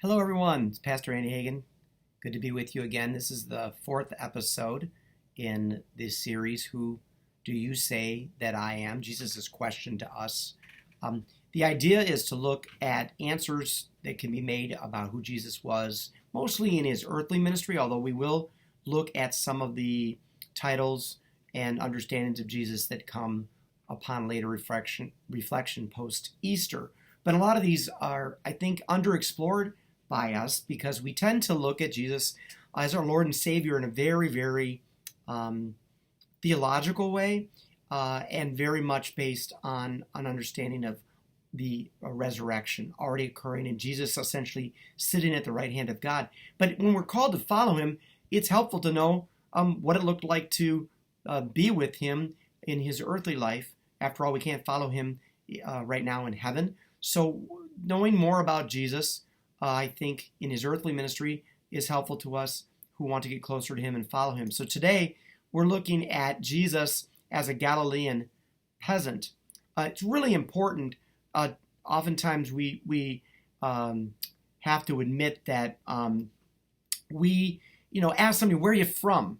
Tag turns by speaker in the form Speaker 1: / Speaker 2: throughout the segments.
Speaker 1: Hello, everyone. It's Pastor Andy Hagen. Good to be with you again. This is the fourth episode in this series, Who Do You Say That I Am? Jesus' question to us. The idea is to look at answers that can be made about who Jesus was, mostly in his earthly ministry, although we will look at some of the titles and understandings of Jesus that come upon later reflection post-Easter. But a lot of these are, I think, underexplored by us because we tend to look at Jesus as our Lord and Savior in a very, very theological way and very much based on an understanding of the resurrection already occurring and Jesus essentially sitting at the right hand of God. But when we're called to follow him, it's helpful to know what it looked like to be with him in his earthly life. After all, we can't follow him right now in heaven. So knowing more about Jesus, I think, in his earthly ministry is helpful to us who want to get closer to him and follow him. So today, we're looking at Jesus as a Galilean peasant. It's really important. Oftentimes, we have to admit that we, ask somebody, where are you from?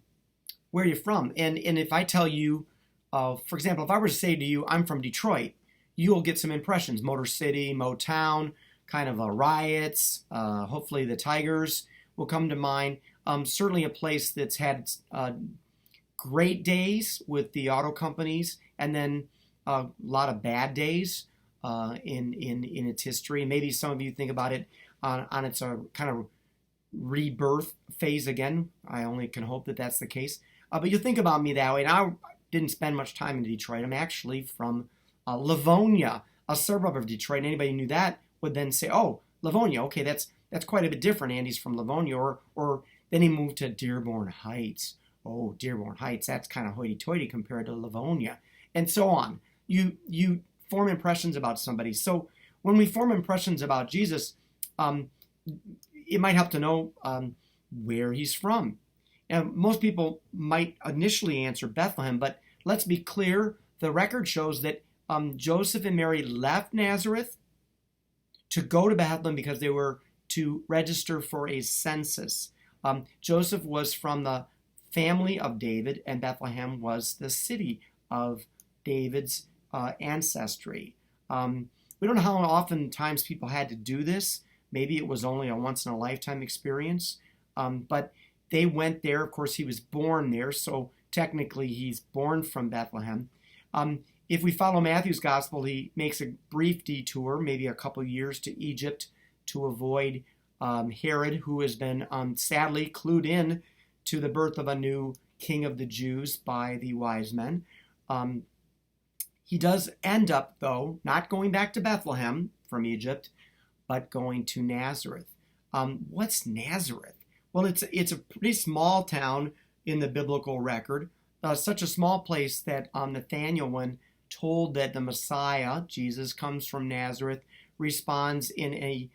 Speaker 1: Where are you from? And if I tell you, for example, if I were to say to you, I'm from Detroit, you'll get some impressions. Motor City, Motown, kind of riots. Hopefully the Tigers will come to mind. Certainly a place that's had great days with the auto companies and then a lot of bad days in its history. Maybe some of you think about it on its kind of rebirth phase again. I only can hope that that's the case. But you think about me that way. And I didn't spend much time in Detroit. I'm actually from Livonia, a suburb of Detroit. Anybody who knew that would then say, oh, Livonia, okay, that's quite a bit different. Andy's from Livonia. Or then he moved to Dearborn Heights. Oh, Dearborn Heights, that's kind of hoity-toity compared to Livonia. And so on. You form impressions about somebody. So when we form impressions about Jesus, it might help to know where he's from. Now, most people might initially answer Bethlehem, but let's be clear, the record shows that Joseph and Mary left Nazareth to go to Bethlehem because they were to register for a census. Joseph was from the family of David, and Bethlehem was the city of David's ancestry. We don't know how oftentimes people had to do this. Maybe it was only a once-in-a-lifetime experience, but they went there. Of course, he was born there, so technically he's born from Bethlehem. If we follow Matthew's gospel, he makes a brief detour, maybe a couple years, to Egypt to avoid Herod, who has been sadly clued in to the birth of a new king of the Jews by the wise men. He does end up, though, not going back to Bethlehem from Egypt, but going to Nazareth. What's Nazareth? Well, it's a pretty small town in the biblical record, such a small place that Nathanael, when told that the Messiah, Jesus, comes from Nazareth, responds in a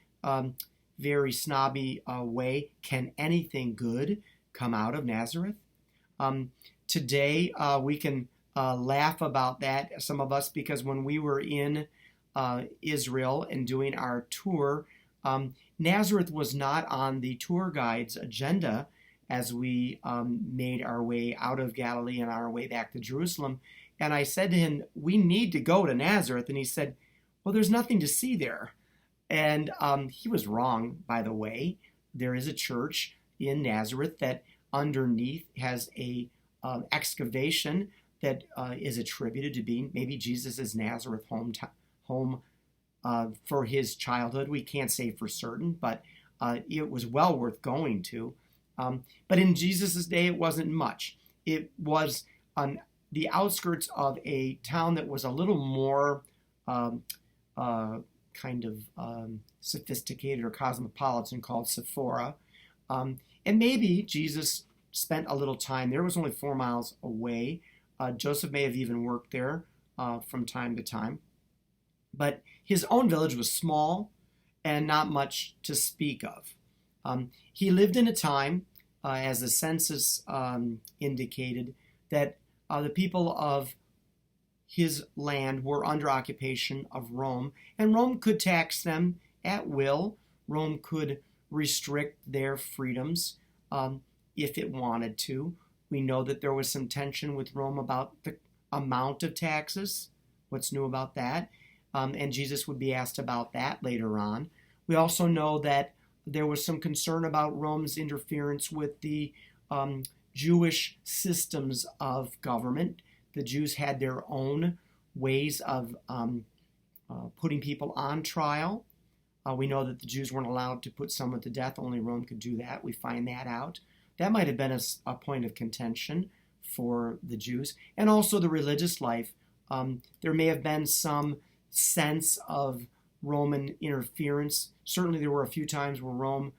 Speaker 1: very snobby way, can anything good come out of Nazareth? Today, we can laugh about that, some of us, because when we were in Israel and doing our tour, Nazareth was not on the tour guide's agenda as we made our way out of Galilee and our way back to Jerusalem. And I said to him, we need to go to Nazareth. And he said, well, there's nothing to see there. And he was wrong, by the way. There is a church in Nazareth that underneath has a excavation that is attributed to being maybe Jesus' Nazareth home for his childhood. We can't say for certain, but it was well worth going to. But in Jesus' day, it wasn't much. It was on the outskirts of a town that was a little more sophisticated or cosmopolitan, called Sephora. And maybe Jesus spent a little time there. It was only 4 miles away. Joseph may have even worked there from time to time. But his own village was small and not much to speak of. He lived in a time, as the census indicated, that the people of his land were under occupation of Rome, and Rome could tax them at will. Rome could restrict their freedoms if it wanted to. We know that there was some tension with Rome about the amount of taxes. What's new about that? And Jesus would be asked about that later on. We also know that there was some concern about Rome's interference with the Jewish systems of government. The Jews had their own ways of putting people on trial. We know that the Jews weren't allowed to put someone to death. Only Rome could do that. We find that out. That might have been a point of contention for the Jews. And also the religious life. There may have been some sense of Roman interference. Certainly there were a few times where Rome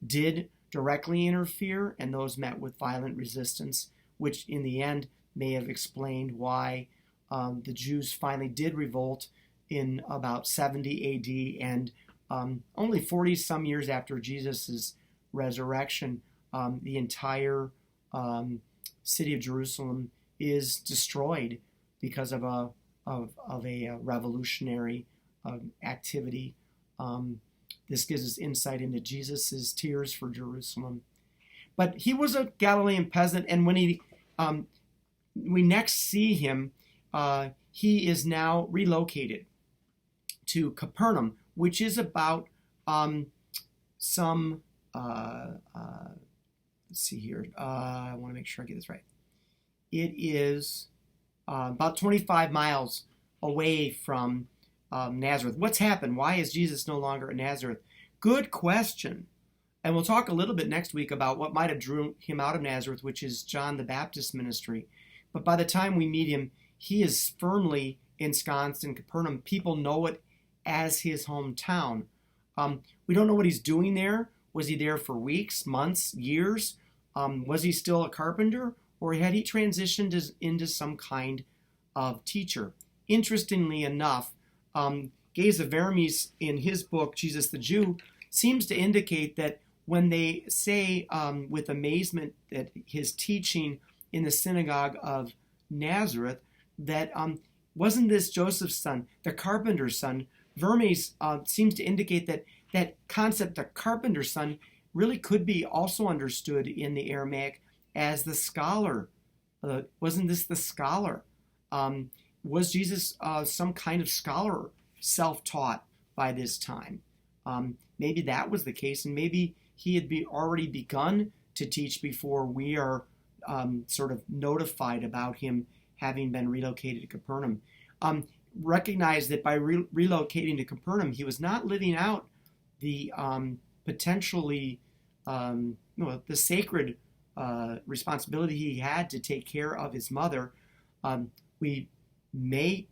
Speaker 1: did directly interfere, and those met with violent resistance, which in the end may have explained why the Jews finally did revolt in about 70 A.D. and only 40 some years after Jesus' resurrection, the entire city of Jerusalem is destroyed because of a revolutionary activity. This gives us insight into Jesus' tears for Jerusalem. But he was a Galilean peasant, and when we next see him, he is now relocated to Capernaum, which is about let's see here. I want to make sure I get this right. It is about 25 miles away from Nazareth. What's happened? Why is Jesus no longer in Nazareth? Good question. And we'll talk a little bit next week about what might have drew him out of Nazareth, which is John the Baptist's ministry. But by the time we meet him, he is firmly ensconced in Capernaum. People know it as his hometown. We don't know what he's doing there. Was he there for weeks, months, years? Was he still a carpenter? Or had he transitioned into some kind of teacher? Interestingly enough, Geza Vermes, in his book, Jesus the Jew, seems to indicate that when they say with amazement that his teaching in the synagogue of Nazareth, that wasn't this Joseph's son, the carpenter's son? Vermes seems to indicate that that concept, the carpenter's son, really could be also understood in the Aramaic as the scholar. Wasn't this the scholar? Was Jesus some kind of scholar, self-taught by this time? Maybe that was the case, and maybe he had already begun to teach before we are sort of notified about him having been relocated to Capernaum. Recognize that by relocating to Capernaum, he was not living out the potentially the sacred responsibility he had to take care of his mother. We may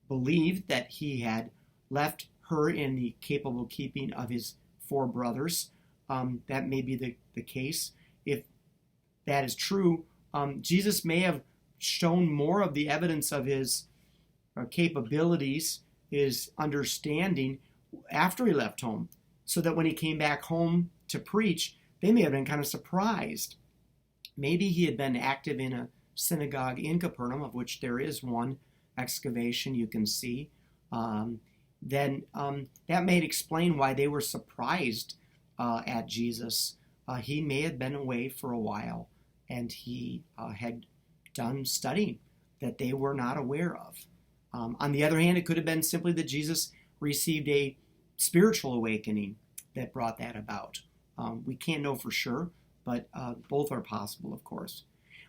Speaker 1: believe that he had left her in the capable keeping of his 4 brothers. That may be the case. If that is true, Jesus may have shown more of the evidence of his capabilities, his understanding, after he left home, so that when he came back home to preach, they may have been kind of surprised. Maybe he had been active in a synagogue in Capernaum, of which there is one excavation you can see. Then that may explain why they were surprised at Jesus. He may have been away for a while, and he had done studying that they were not aware of. On the other hand, it could have been simply that Jesus received a spiritual awakening that brought that about. We can't know for sure, but both are possible, of course.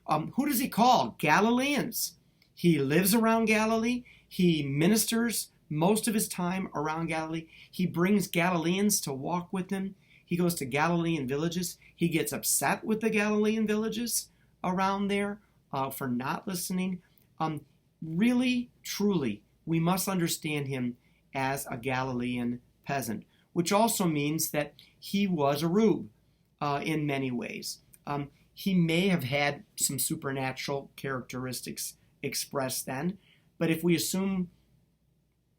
Speaker 1: Who does he call? Galileans. He lives around Galilee. He ministers most of his time around Galilee. He brings Galileans to walk with him. He goes to Galilean villages. He gets upset with the Galilean villages around there for not listening. Really, truly, we must understand him as a Galilean peasant, which also means that he was a rube in many ways. He may have had some supernatural characteristics expressed then, but if we assume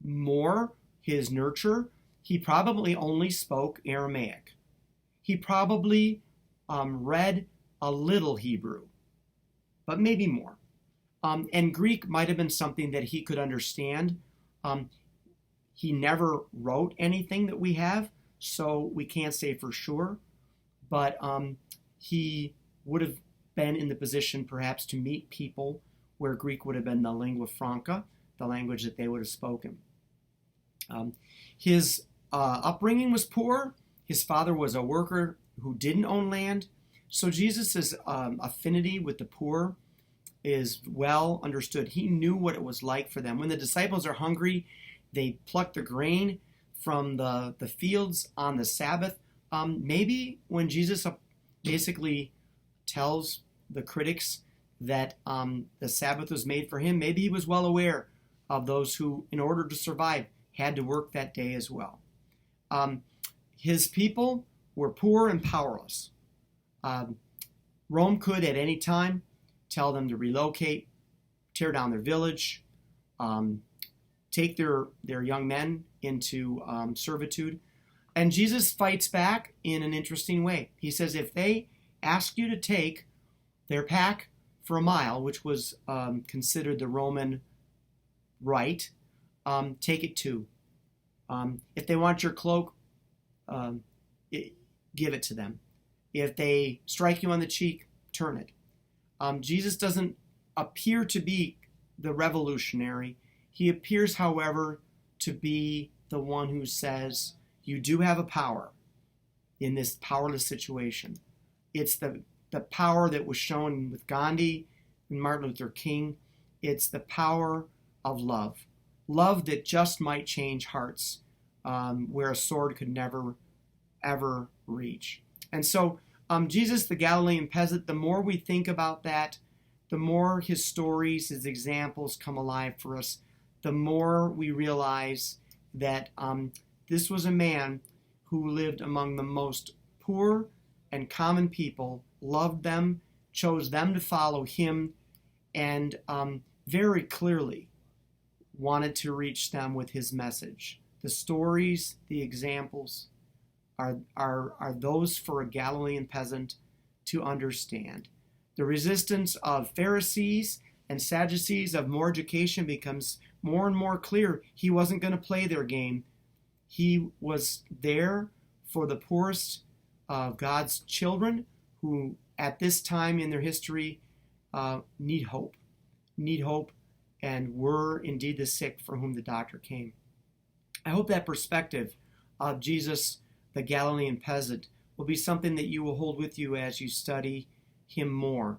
Speaker 1: more his nurture, he probably only spoke Aramaic. He probably read a little Hebrew, but maybe more. And Greek might have been something that he could understand. He never wrote anything that we have, so we can't say for sure, but he would have been in the position perhaps to meet people where Greek would have been the lingua franca, the language that they would have spoken. His upbringing was poor. His father was a worker who didn't own land. So Jesus' affinity with the poor is well understood. He knew what it was like for them. When the disciples are hungry, they pluck the grain from the fields on the Sabbath. Maybe when Jesus basically tells the critics that the Sabbath was made for him, maybe he was well aware of those who, in order to survive, had to work that day as well. His people were poor and powerless. Rome could at any time tell them to relocate, tear down their village, take their young men into servitude. And Jesus fights back in an interesting way. He says, if they ask you to take their pack for a mile, which was considered the Roman right, take it too. If they want your cloak, give it to them. If they strike you on the cheek, turn it. Jesus doesn't appear to be the revolutionary. He appears, however, to be the one who says, you do have a power in this powerless situation. It's the power that was shown with Gandhi and Martin Luther King. It's the power of love. Love that just might change hearts where a sword could never, ever reach. And so Jesus, the Galilean peasant, the more we think about that, the more his stories, his examples come alive for us, the more we realize that this was a man who lived among the most poor and common people, loved them, chose them to follow him, and very clearly wanted to reach them with his message. The stories, the examples are those for a Galilean peasant to understand. The resistance of Pharisees and Sadducees of more education becomes more and more clear. He wasn't going to play their game. He was there for the poorest of God's children who at this time in their history need hope, and were indeed the sick for whom the doctor came. I hope that perspective of Jesus, the Galilean peasant, will be something that you will hold with you as you study him more.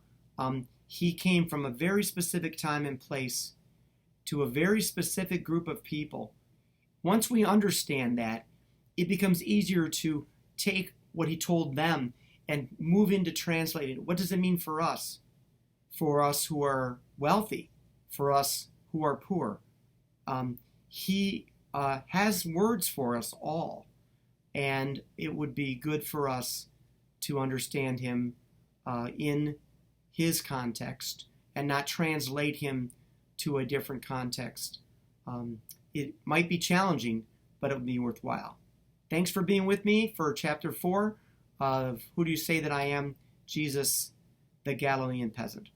Speaker 1: He came from a very specific time and place to a very specific group of people. Once we understand that, it becomes easier to take what he told them and move into translating it. What does it mean for us? For us who are wealthy, for us who are poor. He has words for us all, and it would be good for us to understand him in his context and not translate him to a different context. It might be challenging, but it would be worthwhile. Thanks for being with me for chapter 4 of Who Do You Say That I Am? Jesus, the Galilean Peasant.